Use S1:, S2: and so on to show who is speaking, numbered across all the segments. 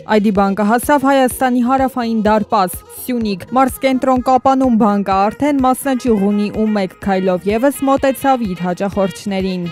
S1: ID բանկը հասավ Հայաստանի հարավային դարպաս, Սյունիք, Մարզկենտրոն Կապանում բանկը արդեն մասնաճյուղ ունի ու մեկ քայլով ևս մոտեցավ իր հաճախորդներին։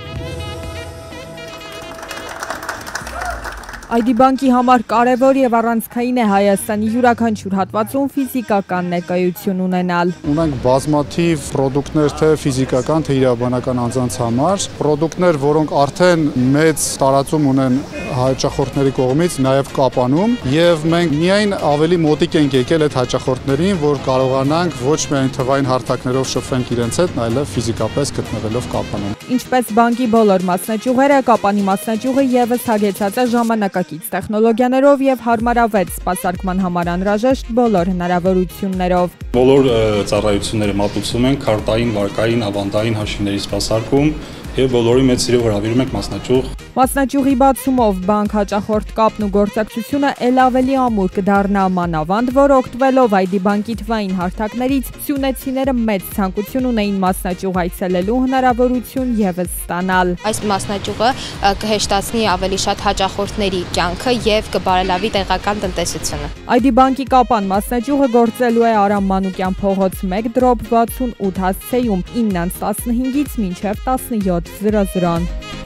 S1: ID բանկի համար կարևոր եւ առանցքային է Հայաստանի յուրաքանչյուր հատվածում ֆիզիկական ներկայություն ունենալ։
S2: Ունենք բազմաթիվ պրոդուկտներ թե ֆիզիկական, թե իրավաբանական անձանց համար, պրոդուկտներ, որոնք արդեն մեծ տարածում ունեն հաճախորդների կողմից, նաև Կապանում, եւ մենք միայն ավելի մոտիկ ենք եկել այդ հաճախորդներին, որ կարողանանք ոչ միայն թվային հարթակներով շփվենք իրենց հետ, այլև ֆիզիկապես գտնվելով Կապանում։
S1: Ինչպես բանկի բոլոր մասնաճյուղերը, Կապանի մասնաճյուղը ևս հագեցած է ժամանակակից տեխնոլոգիաներով եւ հարմարավետ սպասարկման համար անհրաժեշտ բոլոր հնարավորություններով։
S3: Բոլոր ծառայությունները մատուցում են քարտային, վարկային, ավանդային հաշիվների սպասարկում եւ բոլորի մեծ սիրով հրավիրում ենք մասնաճյուղ։
S1: Մասնաճյուղի բացումով բանկ հաճախորդ կապն ու գործակցությունը ել ավելի ամուր կդառնա, մանավանդ որ օգտվելով ID բանկի թվային հարթակներից սյունեցիները մեծ ցանկություն ունեին մասնաճյուղ այցելելու հնարավորություն ևս ստանալ։
S4: Այս մասնաճյուղը կհեշտացնի ավելի շատ հաճախորդների կյանքը եւ կբարելավի տեղական տնտեսությունը։
S1: ID բանկի Կապան մասնաճյուղը գործելու է Արամ Մանուկյան փողոց 1/68 հասցեում 9:15-ից մինչև 17:00։